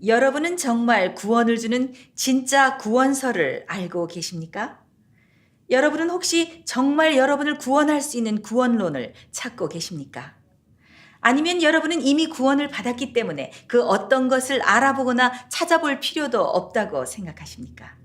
여러분은 정말 구원을 주는 진짜 구원서를 알고 계십니까? 여러분은 혹시 정말 여러분을 구원할 수 있는 구원론을 찾고 계십니까? 아니면 여러분은 이미 구원을 받았기 때문에 그 어떤 것을 알아보거나 찾아볼 필요도 없다고 생각하십니까?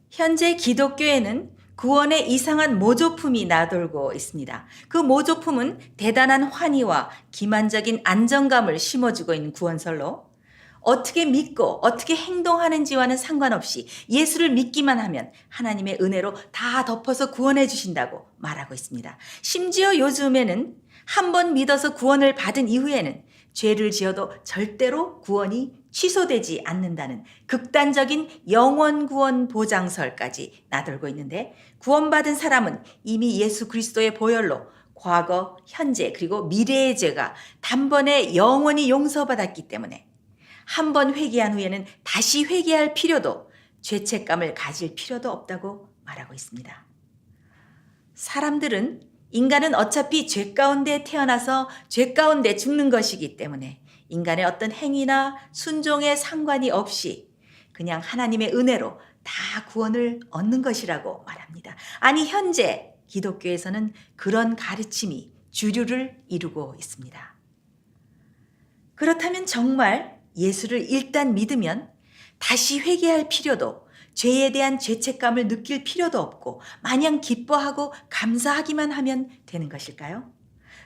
현재 기독교에는 구원의 이상한 모조품이 나돌고 있습니다. 그 모조품은 대단한 환희와 기만적인 안정감을 심어주고 있는 구원설로 어떻게 믿고 어떻게 행동하는지와는 상관없이 예수를 믿기만 하면 하나님의 은혜로 다 덮어서 구원해 주신다고 말하고 있습니다. 심지어 요즘에는 한 번 믿어서 구원을 받은 이후에는 죄를 지어도 절대로 구원이 취소되지 않는다는 극단적인 영원 구원 보장설까지 나돌고 있는데, 구원받은 사람은 이미 예수 그리스도의 보혈로 과거, 현재 그리고 미래의 죄가 단번에 영원히 용서받았기 때문에 한 번 회개한 후에는 다시 회개할 필요도, 죄책감을 가질 필요도 없다고 말하고 있습니다. 인간은 어차피 죄 가운데 태어나서 죄 가운데 죽는 것이기 때문에 인간의 어떤 행위나 순종에 상관이 없이 그냥 하나님의 은혜로 다 구원을 얻는 것이라고 말합니다. 아니, 현재 기독교에서는 그런 가르침이 주류를 이루고 있습니다. 그렇다면 정말 예수를 일단 믿으면 다시 회개할 필요도, 죄에 대한 죄책감을 느낄 필요도 없고 마냥 기뻐하고 감사하기만 하면 되는 것일까요?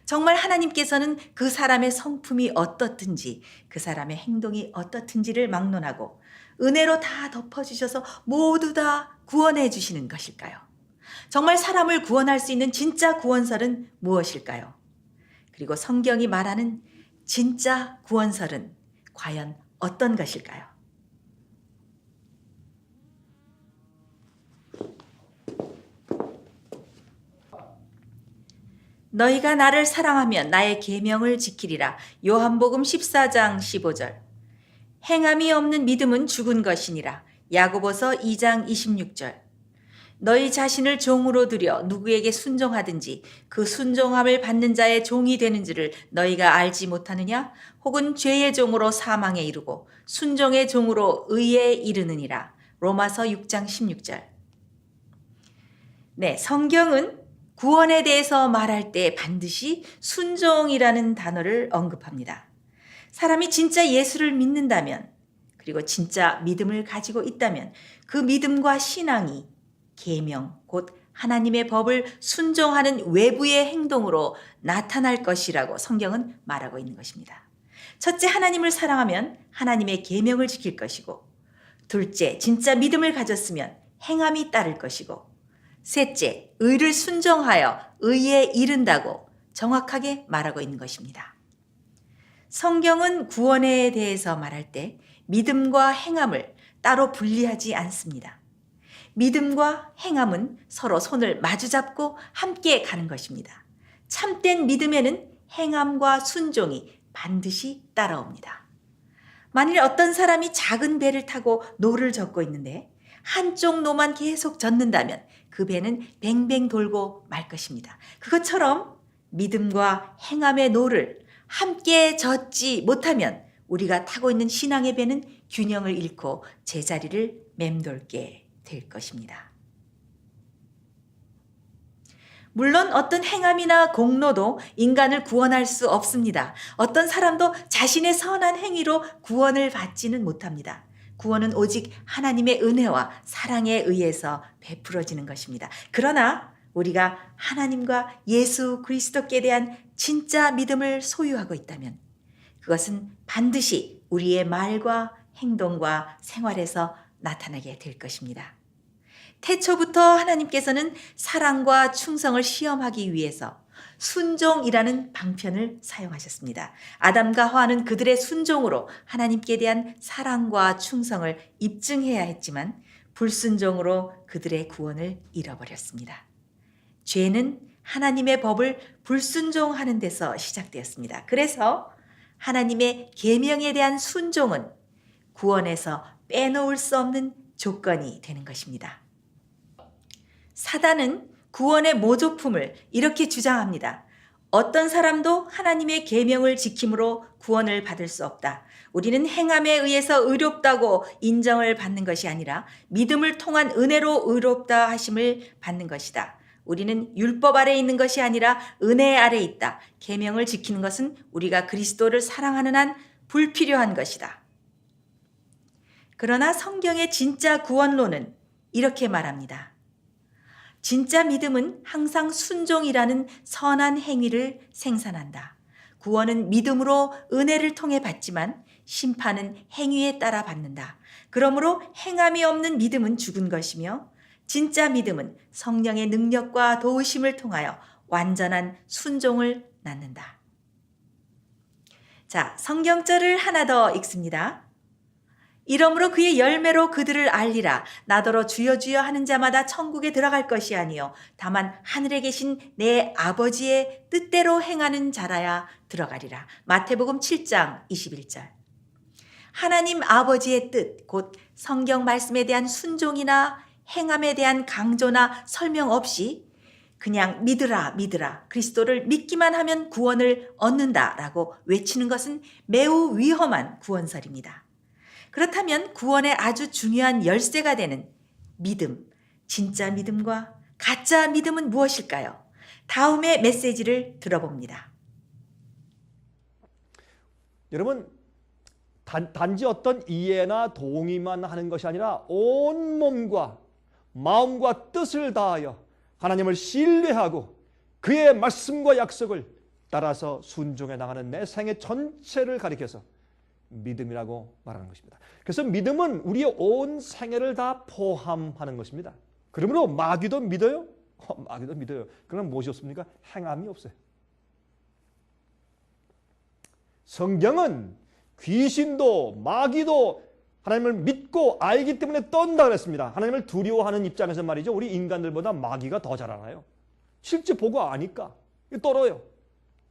정말 하나님께서는 그 사람의 성품이 어떻든지, 그 사람의 행동이 어떻든지를 막론하고 은혜로 다 덮어주셔서 모두 다 구원해 주시는 것일까요? 정말 사람을 구원할 수 있는 진짜 구원설은 무엇일까요? 그리고 성경이 말하는 진짜 구원설은 과연 어떤 것일까요? 너희가 나를 사랑하면 나의 계명을 지키리라. 요한복음 14장 15절. 행함이 없는 믿음은 죽은 것이니라. 야고보서 2장 26절. 너희 자신을 종으로 들여 누구에게 순종하든지 그 순종함을 받는 자의 종이 되는 줄을 너희가 알지 못하느냐? 혹은 죄의 종으로 사망에 이르고 순종의 종으로 의에 이르느니라. 로마서 6장 16절. 네, 성경은 구원에 대해서 말할 때 반드시 순종이라는 단어를 언급합니다. 사람이 진짜 예수를 믿는다면, 그리고 진짜 믿음을 가지고 있다면 그 믿음과 신앙이 계명, 곧 하나님의 법을 순종하는 외부의 행동으로 나타날 것이라고 성경은 말하고 있는 것입니다. 첫째, 하나님을 사랑하면 하나님의 계명을 지킬 것이고, 둘째, 진짜 믿음을 가졌으면 행함이 따를 것이고, 셋째, 의를 순종하여 의에 이른다고 정확하게 말하고 있는 것입니다. 성경은 구원에 대해서 말할 때 믿음과 행함을 따로 분리하지 않습니다. 믿음과 행함은 서로 손을 마주잡고 함께 가는 것입니다. 참된 믿음에는 행함과 순종이 반드시 따라옵니다. 만일 어떤 사람이 작은 배를 타고 노를 젓고 있는데 한쪽 노만 계속 젓는다면 그 배는 뱅뱅 돌고 말 것입니다. 그것처럼 믿음과 행함의 노를 함께 젓지 못하면 우리가 타고 있는 신앙의 배는 균형을 잃고 제자리를 맴돌게 될 것입니다. 물론 어떤 행함이나 공로도 인간을 구원할 수 없습니다. 어떤 사람도 자신의 선한 행위로 구원을 받지는 못합니다. 구원은 오직 하나님의 은혜와 사랑에 의해서 베풀어지는 것입니다. 그러나 우리가 하나님과 예수 그리스도께 대한 진짜 믿음을 소유하고 있다면 그것은 반드시 우리의 말과 행동과 생활에서 나타나게 될 것입니다. 태초부터 하나님께서는 사랑과 충성을 시험하기 위해서 순종이라는 방편을 사용하셨습니다. 아담과 하와는 그들의 순종으로 하나님께 대한 사랑과 충성을 입증해야 했지만 불순종으로 그들의 구원을 잃어버렸습니다. 죄는 하나님의 법을 불순종하는 데서 시작되었습니다. 그래서 하나님의 계명에 대한 순종은 구원에서 빼놓을 수 없는 조건이 되는 것입니다. 사단은 구원의 모조품을 이렇게 주장합니다. 어떤 사람도 하나님의 계명을 지킴으로 구원을 받을 수 없다. 우리는 행함에 의해서 의롭다고 인정을 받는 것이 아니라 믿음을 통한 은혜로 의롭다 하심을 받는 것이다. 우리는 율법 아래 있는 것이 아니라 은혜 아래 있다. 계명을 지키는 것은 우리가 그리스도를 사랑하는 한 불필요한 것이다. 그러나 성경의 진짜 구원론은 이렇게 말합니다. 진짜 믿음은 항상 순종이라는 선한 행위를 생산한다. 구원은 믿음으로 은혜를 통해 받지만 심판은 행위에 따라 받는다. 그러므로 행함이 없는 믿음은 죽은 것이며 진짜 믿음은 성령의 능력과 도우심을 통하여 완전한 순종을 낳는다. 자, 성경절을 하나 더 읽습니다. 이러므로 그의 열매로 그들을 알리라. 나더러 주여 주여 하는 자마다 천국에 들어갈 것이 아니요 다만 하늘에 계신 내 아버지의 뜻대로 행하는 자라야 들어가리라. 마태복음 7장 21절. 하나님 아버지의 뜻, 곧 성경 말씀에 대한 순종이나 행함에 대한 강조나 설명 없이 그냥 믿으라 믿으라 그리스도를 믿기만 하면 구원을 얻는다라고 외치는 것은 매우 위험한 구원설입니다. 그렇다면 구원의 아주 중요한 열쇠가 되는 믿음, 진짜 믿음과 가짜 믿음은 무엇일까요? 다음의 메시지를 들어봅니다. 여러분, 단지 어떤 이해나 동의만 하는 것이 아니라 온 몸과 마음과 뜻을 다하여 하나님을 신뢰하고 그의 말씀과 약속을 따라서 순종해 나가는 내 생애 전체를 가리켜서 믿음이라고 말하는 것입니다. 그래서 믿음은 우리의 온 생애를 다 포함하는 것입니다. 그러므로 마귀도 믿어요? 마귀도 믿어요. 그럼 무엇이 없습니까? 행함이 없어요. 성경은 귀신도 마귀도 하나님을 믿고 알기 때문에 떤다 그랬습니다. 하나님을 두려워하는 입장에서 말이죠. 우리 인간들보다 마귀가 더 잘 알아요. 실제 보고 아니까 떨어요.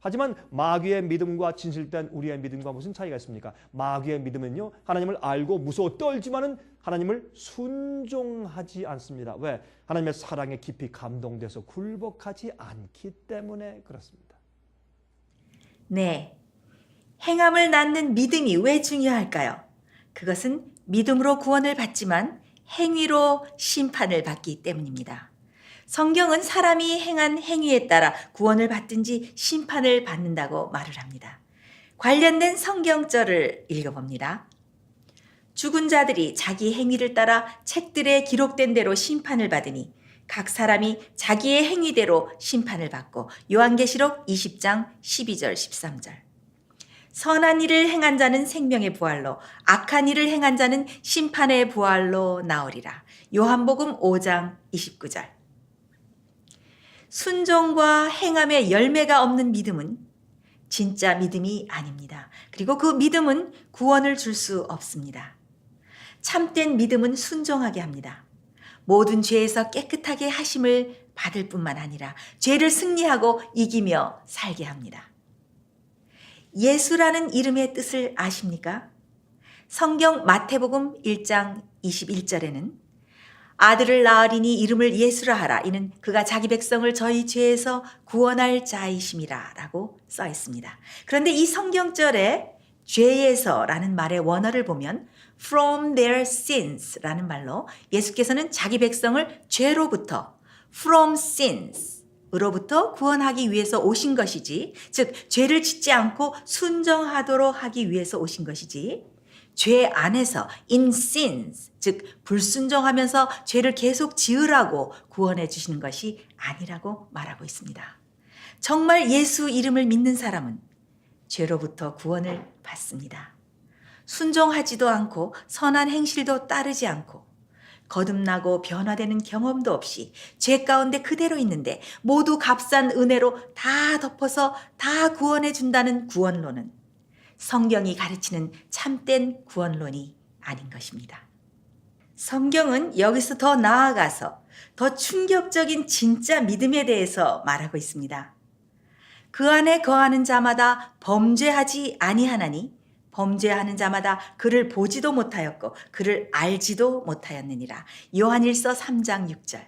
하지만 마귀의 믿음과 진실된 우리의 믿음과 무슨 차이가 있습니까? 마귀의 믿음은요, 하나님을 알고 무서워 떨지만은 하나님을 순종하지 않습니다. 왜? 하나님의 사랑에 깊이 감동돼서 굴복하지 않기 때문에 그렇습니다. 네, 행함을 낳는 믿음이 왜 중요할까요? 그것은 믿음으로 구원을 받지만 행위로 심판을 받기 때문입니다. 성경은 사람이 행한 행위에 따라 구원을 받든지 심판을 받는다고 말을 합니다. 관련된 성경절을 읽어봅니다. 죽은 자들이 자기 행위를 따라 책들에 기록된 대로 심판을 받으니 각 사람이 자기의 행위대로 심판을 받고 요한계시록 20장 12절 13절. 선한 일을 행한 자는 생명의 부활로 악한 일을 행한 자는 심판의 부활로 나오리라. 요한복음 5장 29절. 순종과 행함의 열매가 없는 믿음은 진짜 믿음이 아닙니다. 그리고 그 믿음은 구원을 줄 수 없습니다. 참된 믿음은 순종하게 합니다. 모든 죄에서 깨끗하게 하심을 받을 뿐만 아니라 죄를 승리하고 이기며 살게 합니다. 예수라는 이름의 뜻을 아십니까? 성경 마태복음 1장 21절에는 아들을 낳으리니 이름을 예수라 하라. 이는 그가 자기 백성을 저희 죄에서 구원할 자이심이라 라고 써 있습니다. 그런데 이 성경절에 죄에서라는 말의 원어를 보면 from their sins 라는 말로 예수께서는 자기 백성을 죄로부터 from sins 으로부터 구원하기 위해서 오신 것이지, 즉 죄를 짓지 않고 순종하도록 하기 위해서 오신 것이지, 죄 안에서 in sins, 즉 불순종하면서 죄를 계속 지으라고 구원해 주시는 것이 아니라고 말하고 있습니다. 정말 예수 이름을 믿는 사람은 죄로부터 구원을 받습니다. 순종하지도 않고 선한 행실도 따르지 않고 거듭나고 변화되는 경험도 없이 죄 가운데 그대로 있는데 모두 값싼 은혜로 다 덮어서 다 구원해 준다는 구원론은 성경이 가르치는 참된 구원론이 아닌 것입니다. 성경은 여기서 더 나아가서 더 충격적인 진짜 믿음에 대해서 말하고 있습니다. 그 안에 거하는 자마다 범죄하지 아니하나니 범죄하는 자마다 그를 보지도 못하였고 그를 알지도 못하였느니라. 요한일서 3장 6절.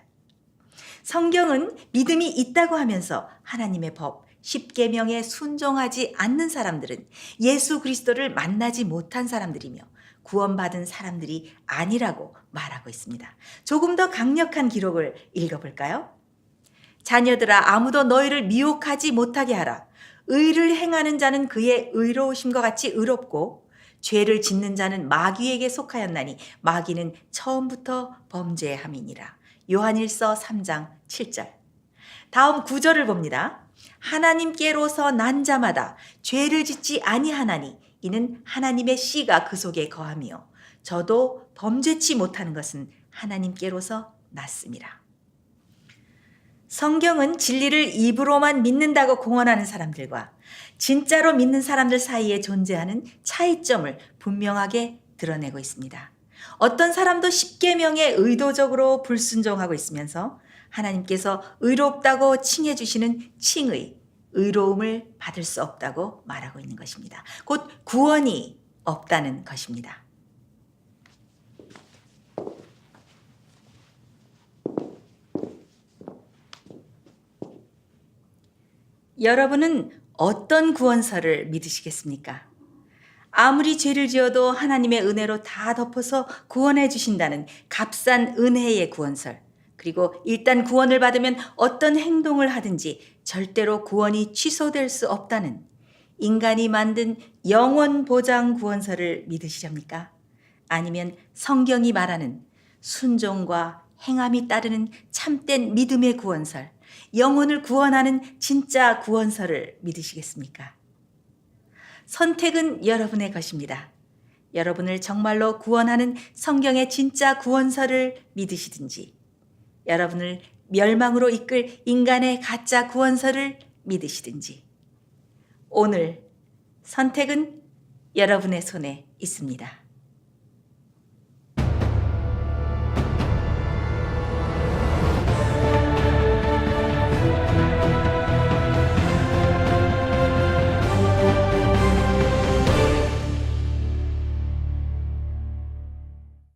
성경은 믿음이 있다고 하면서 하나님의 법, 십계명에 순종하지 않는 사람들은 예수 그리스도를 만나지 못한 사람들이며 구원받은 사람들이 아니라고 말하고 있습니다. 조금 더 강력한 기록을 읽어볼까요? 자녀들아, 아무도 너희를 미혹하지 못하게 하라. 의를 행하는 자는 그의 의로우심과 같이 의롭고 죄를 짓는 자는 마귀에게 속하였나니 마귀는 처음부터 범죄함이니라. 요한일서 3장 7절. 다음 9절을 봅니다. 하나님께로서 난 자마다 죄를 짓지 아니하나니 이는 하나님의 씨가 그 속에 거하며 저도 범죄치 못하는 것은 하나님께로서 났습니다. 성경은 진리를 입으로만 믿는다고 공언하는 사람들과 진짜로 믿는 사람들 사이에 존재하는 차이점을 분명하게 드러내고 있습니다. 어떤 사람도 십계명에 의도적으로 불순종하고 있으면서 하나님께서 의롭다고 칭해 주시는 칭의, 의로움을 받을 수 없다고 말하고 있는 것입니다. 곧 구원이 없다는 것입니다. 여러분은 어떤 구원서를 믿으시겠습니까? 아무리 죄를 지어도 하나님의 은혜로 다 덮어서 구원해 주신다는 값싼 은혜의 구원설, 그리고 일단 구원을 받으면 어떤 행동을 하든지 절대로 구원이 취소될 수 없다는 인간이 만든 영원 보장 구원서를 믿으시렵니까? 아니면 성경이 말하는 순종과 행함이 따르는 참된 믿음의 구원설, 영혼을 구원하는 진짜 구원서를 믿으시겠습니까? 선택은 여러분의 것입니다. 여러분을 정말로 구원하는 성경의 진짜 구원서를 믿으시든지, 여러분을 멸망으로 이끌 인간의 가짜 구원서를 믿으시든지, 오늘 선택은 여러분의 손에 있습니다.